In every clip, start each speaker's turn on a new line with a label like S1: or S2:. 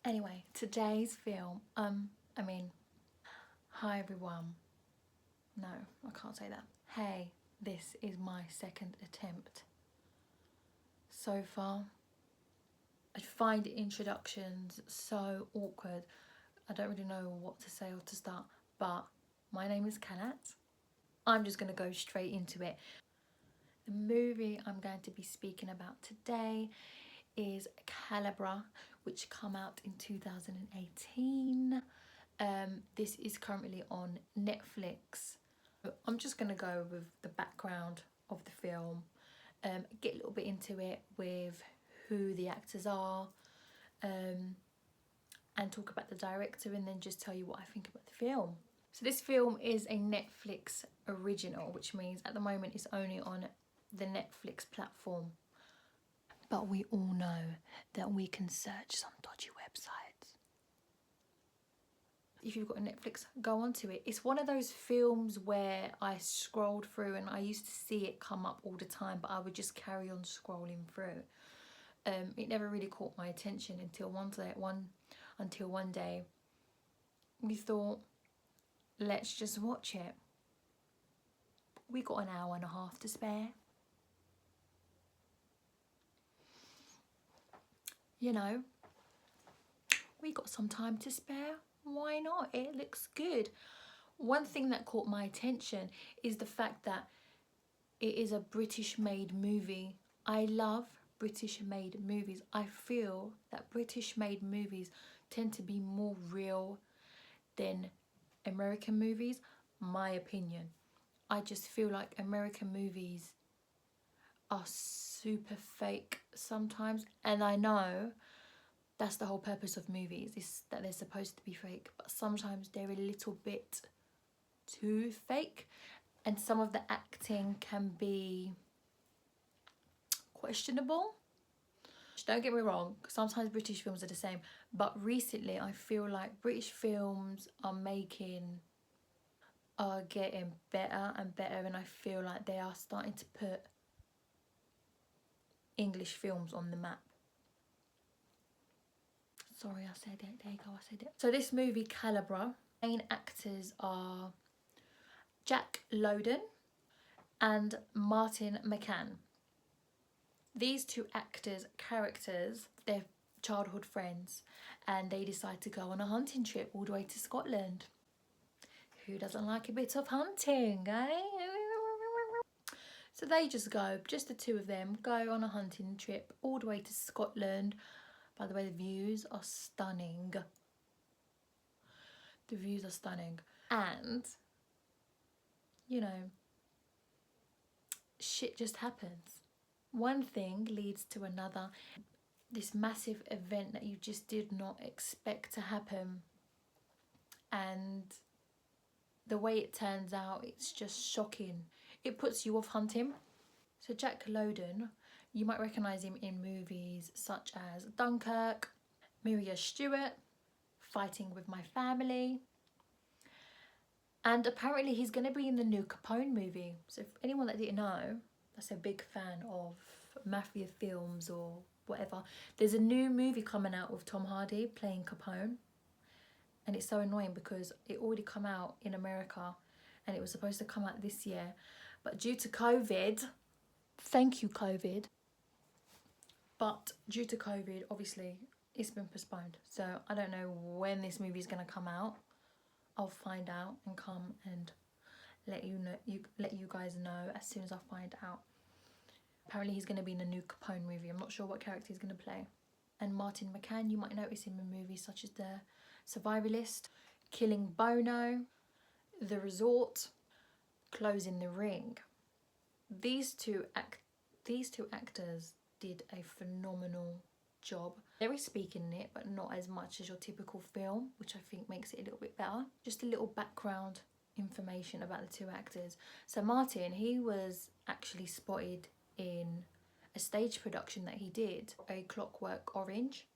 S1: Anyway, today's film, hi everyone. No, I can't say that. Hey, this is my second attempt. So far, I find introductions so awkward. I don't really know what to say or to start, but my name is Calibre. I'm just going to go straight into it. The movie I'm going to be speaking about today is Calibre, which came out in 2018. This is currently on Netflix. I'm just going to go with the background of the film, get a little bit into it with who the actors are, and talk about the director, and then just tell you what I think about the film. So this film is a Netflix original, which means at the moment it's only on the Netflix platform. But we all know that we can search some dodgy websites. If you've got a Netflix, go onto it. It's one of those films where I scrolled through and I used to see it come up all the time, but I would just carry on scrolling through. It never really caught my attention until one day we thought, let's just watch it. We got an hour and a half to spare. You know, we got some time to spare. Why not? It looks good. One thing that caught my attention is the fact that it is a British made movie. I love British made movies. I feel that British made movies tend to be more real than American movies, my opinion. I just feel like American movies are super fake sometimes, and I know that's the whole purpose of movies, is that they're supposed to be fake, but sometimes they're a little bit too fake, and some of the acting can be questionable. Don't get me wrong, sometimes British films are the same, but recently I feel like British films are getting better and better, and I feel like they are starting to put English films on the map. Sorry, I said it. There you go, I said it. So this movie, Calibre, main actors are Jack Lowden and Martin McCann. These two characters, they're childhood friends, and they decide to go on a hunting trip all the way to Scotland. Who doesn't like a bit of hunting, eh? So they just the two of them, go on a hunting trip all the way to Scotland. By the way, the views are stunning. The views are stunning. And, you know, shit just happens. One thing leads to another. This massive event that you just did not expect to happen. And the way it turns out, it's just shocking. It puts you off hunting. So Jack Lowden, you might recognise him in movies such as Dunkirk, Miria Stewart, Fighting with My Family. And apparently he's going to be in the new Capone movie. So if anyone that didn't know, that's a big fan of mafia films or whatever, there's a new movie coming out with Tom Hardy playing Capone. And it's so annoying because it already come out in America and it was supposed to come out this year. But due to COVID, thank you COVID, but due to COVID, obviously, it's been postponed. So I don't know when this movie is going to come out. I'll find out and come and let you guys know as soon as I find out. Apparently he's going to be in the new Capone movie. I'm not sure what character he's going to play. And Martin McCann, you might notice him in movies such as The Survivalist, Killing Bono, The Resort, Closing the Ring. These two actors did a phenomenal job. There is speaking in it, but not as much as your typical film, which I think makes it a little bit better. Just a little background information about the two actors. So Martin, he was actually spotted in a stage production that he did, A Clockwork Orange,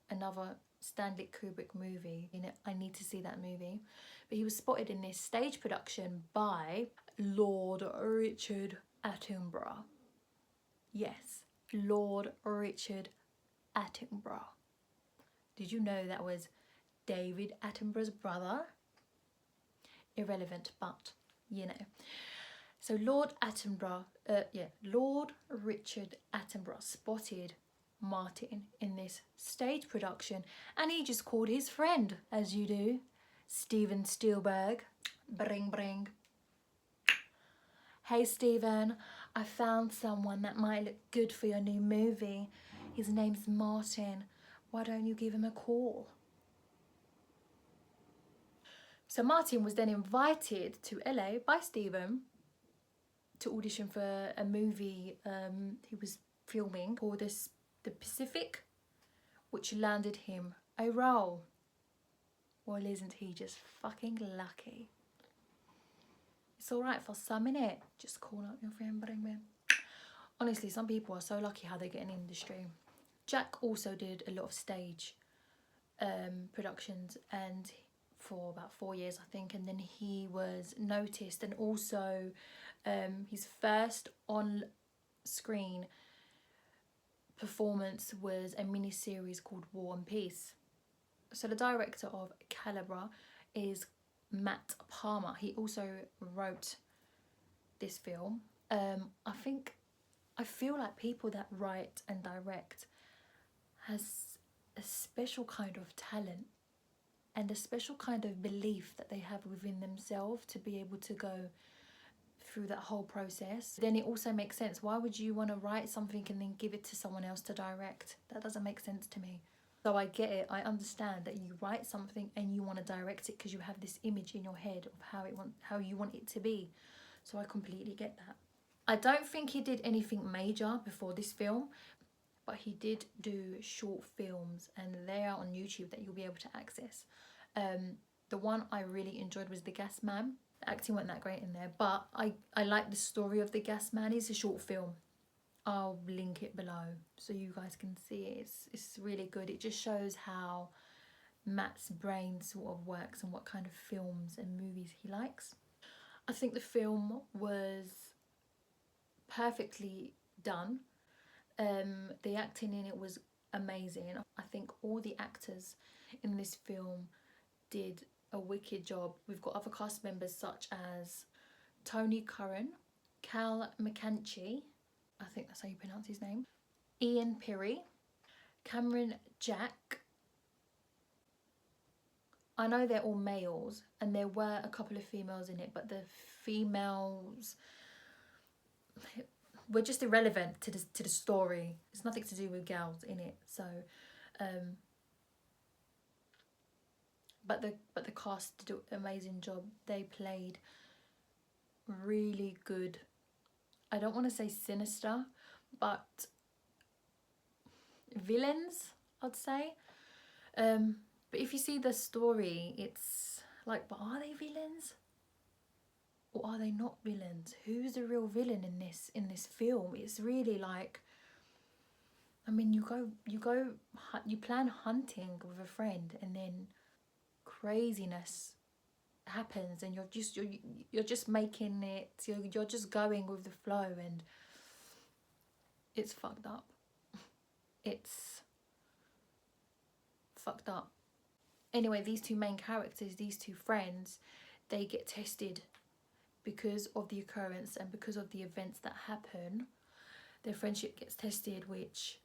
S1: another Stanley Kubrick movie. I need to see that movie. But he was spotted in this stage production by Lord Richard Attenborough. Yes, Lord Richard Attenborough. Did you know that was David Attenborough's brother? Irrelevant, but you know. So Lord Richard Attenborough spotted Martin in this stage production, and he just called his friend, as you do, Steven Spielberg. Bring, bring. Hey Steven, I found someone that might look good for your new movie. His name's Martin. Why don't you give him a call? So Martin was then invited to LA by Steven to audition for a movie he was filming called The Pacific, which landed him a role. Well, isn't he just fucking lucky? It's alright for some, innit? Just call up your friend, bring me. Honestly, some people are so lucky how they get in the industry. Jack also did a lot of stage productions, and for about 4 years, I think, and then he was noticed, and also his first on-screen performance was a mini-series called War and Peace. So the director of Calibre is Matt Palmer. He also wrote this film. I feel like people that write and direct has a special kind of talent and a special kind of belief that they have within themselves to be able to go through that whole process. Then it also makes sense. Why would you want to write something and then give it to someone else to direct? That doesn't make sense to me. So I get it. I understand that you write something and you want to direct it because you have this image in your head of how you want it to be. So I completely get that. I don't think he did anything major before this film, but he did do short films, and they are on YouTube that you'll be able to access. The one I really enjoyed was The Gas Man. The acting wasn't that great in there, but I like the story of The Gas Man. It's a short film. I'll link it below so you guys can see it. It's really good. It just shows how Matt's brain sort of works and what kind of films and movies he likes. I think the film was perfectly done. The acting in it was amazing. I think all the actors in this film did a wicked job. We've got other cast members such as Tony Curran, Cal McCanchi, I think that's how you pronounce his name, Ian Pirrie, Cameron Jack. I know they're all males, and there were a couple of females in it, but the females were just irrelevant to the story. It's nothing to do with girls in it. So, but the cast did an amazing job. They played really good. I don't want to say sinister, but villains, I'd say. But if you see the story, it's like, but are they villains? Or are they not villains? Who's the real villain in this film? It's really like, I mean, you plan hunting with a friend, and then craziness happens, and you're just making it. You're just going with the flow, and it's fucked up. It's fucked up. Anyway, these two main characters, these two friends, they get tested because of the occurrence and because of the events that happen. Their friendship gets tested, which,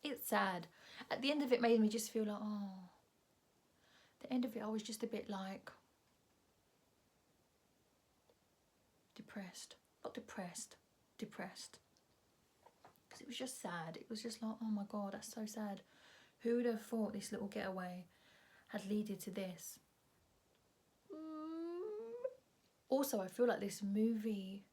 S1: it's sad. At the end of it made me just feel like, oh. The end of it, I was just a bit like depressed. Not depressed, depressed. Because it was just sad. It was just like, oh my God, that's so sad. Who would have thought this little getaway had led to this? Also, I feel like this movie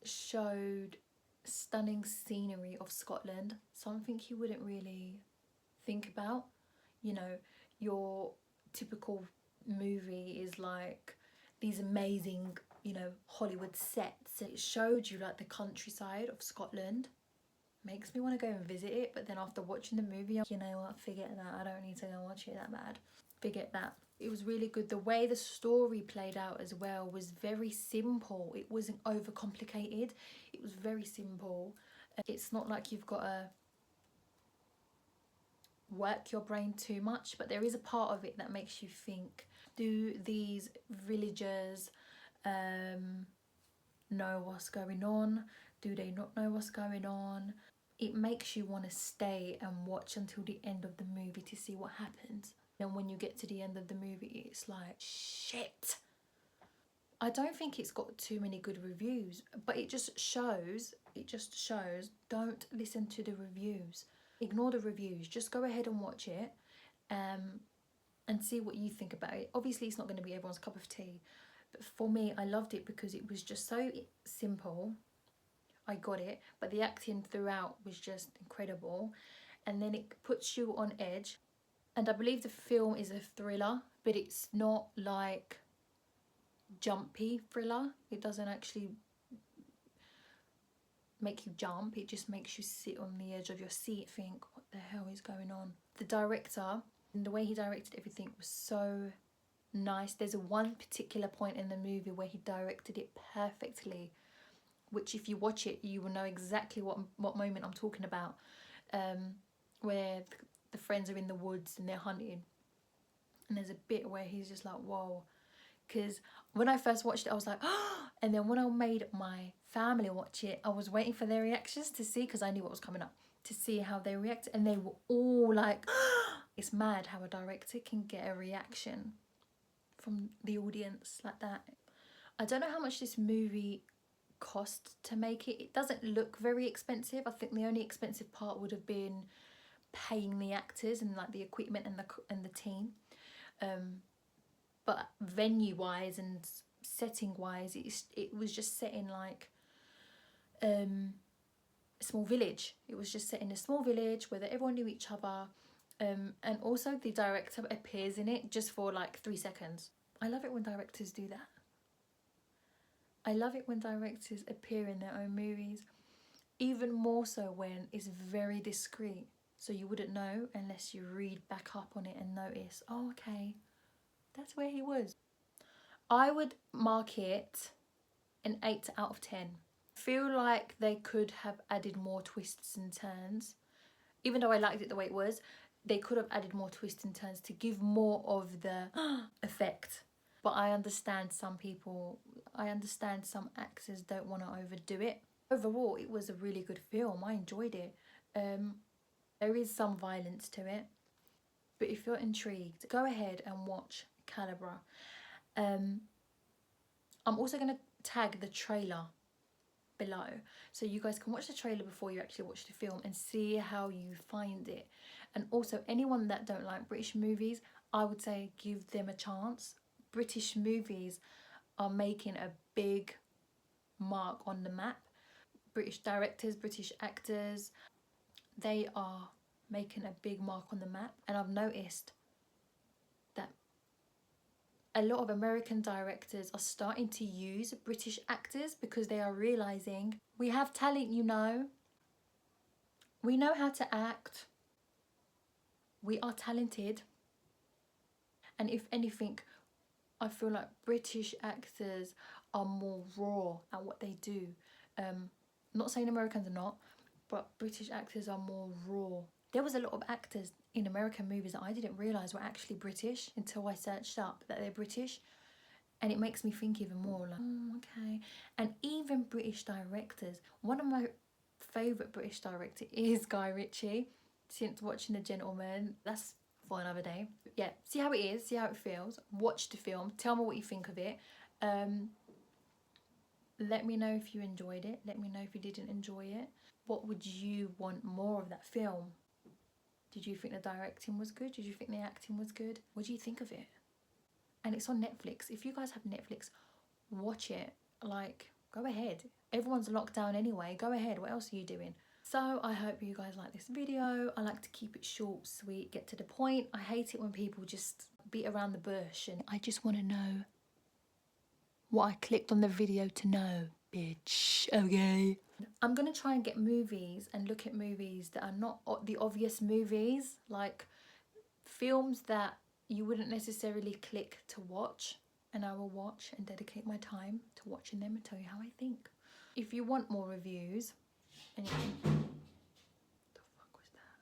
S1: showed stunning scenery of Scotland, something you wouldn't really think about. You know, your typical movie is like these amazing, you know, Hollywood sets. It showed you like the countryside of Scotland. Makes me want to go and visit it, but then after watching the movie, you know what, forget that. I don't need to go watch it that bad. Forget that. It was really good. The way the story played out as well was very simple. It wasn't overcomplicated. It was very simple. It's not like you've got work your brain too much, but there is a part of it that makes you think, do these villagers know what's going on? Do they not know what's going on? It makes you want to stay and watch until the end of the movie to see what happens. And when you get to the end of the movie, it's like, shit. I don't think it's got too many good reviews, but it just shows, don't listen to the reviews. Ignore the reviews, just go ahead and watch it and see what you think about it. Obviously, it's not going to be everyone's cup of tea, but for me, I loved it because it was just so simple. I got it, but the acting throughout was just incredible. And then it puts you on edge. And I believe the film is a thriller, but it's not like jumpy thriller. It doesn't actually make you jump, it just makes you sit on the edge of your seat, think, what the hell is going on? The director, and the way he directed everything was so nice. There's one particular point in the movie where he directed it perfectly, which if you watch it, you will know exactly what moment I'm talking about, where the friends are in the woods and they're hunting. And there's a bit where he's just like, whoa. Because when I first watched it, I was like, oh, and then when I made my family watch it, I was waiting for their reactions to see, because I knew what was coming up, to see how they react. And they were all like, oh. It's mad how a director can get a reaction from the audience like that. I don't know how much this movie cost to make it. It doesn't look very expensive. I think the only expensive part would have been paying the actors and like the equipment and the team. But venue wise and setting wise, it was just set in like a small village. It was just set in a small village where everyone knew each other. And also the director appears in it just for like 3 seconds. I love it when directors do that. I love it when directors appear in their own movies. Even more so when it's very discreet. So you wouldn't know unless you read back up on it and notice, oh, okay, that's where he was. I would mark it an 8 out of 10. I feel like they could have added more twists and turns. Even though I liked it the way it was, they could have added more twists and turns to give more of the effect. But I understand some actors don't want to overdo it. Overall, it was a really good film. I enjoyed it. There is some violence to it. But if you're intrigued, go ahead and watch Calibre. I'm also going to tag the trailer below, so you guys can watch the trailer before you actually watch the film and see how you find it. And also, anyone that don't like British movies, I would say give them a chance. British movies are making a big mark on the map. British directors, British actors, they are making a big mark on the map. And I've noticed that a lot of American directors are starting to use British actors because they are realising we have talent, you know. We know how to act. We are talented. And if anything, I feel like British actors are more raw at what they do. Not saying Americans are not, but British actors are more raw. There was a lot of actors in American movies that I didn't realise were actually British until I searched up that they're British. And it makes me think even more like, oh, okay. And even British directors. One of my favourite British director is Guy Ritchie. Since watching The Gentleman, that's for another day. Yeah, see how it is, see how it feels. Watch the film, tell me what you think of it. Let me know if you enjoyed it. Let me know if you didn't enjoy it. What would you want more of that film? Did you think the directing was good? Did you think the acting was good? What do you think of it? And it's on Netflix. If you guys have Netflix, watch it. Like, go ahead. Everyone's locked down anyway. Go ahead. What else are you doing? So I hope you guys like this video. I like to keep it short, sweet, get to the point. I hate it when people just beat around the bush. And I just want to know what I clicked on the video to know, bitch. Okay. I'm going to try and get movies and look at movies that are not the obvious movies. Like films that you wouldn't necessarily click to watch, and I will watch and dedicate my time to watching them and tell you how I think. If you want more reviews, and you think, what the fuck was that?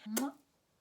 S1: Mwah.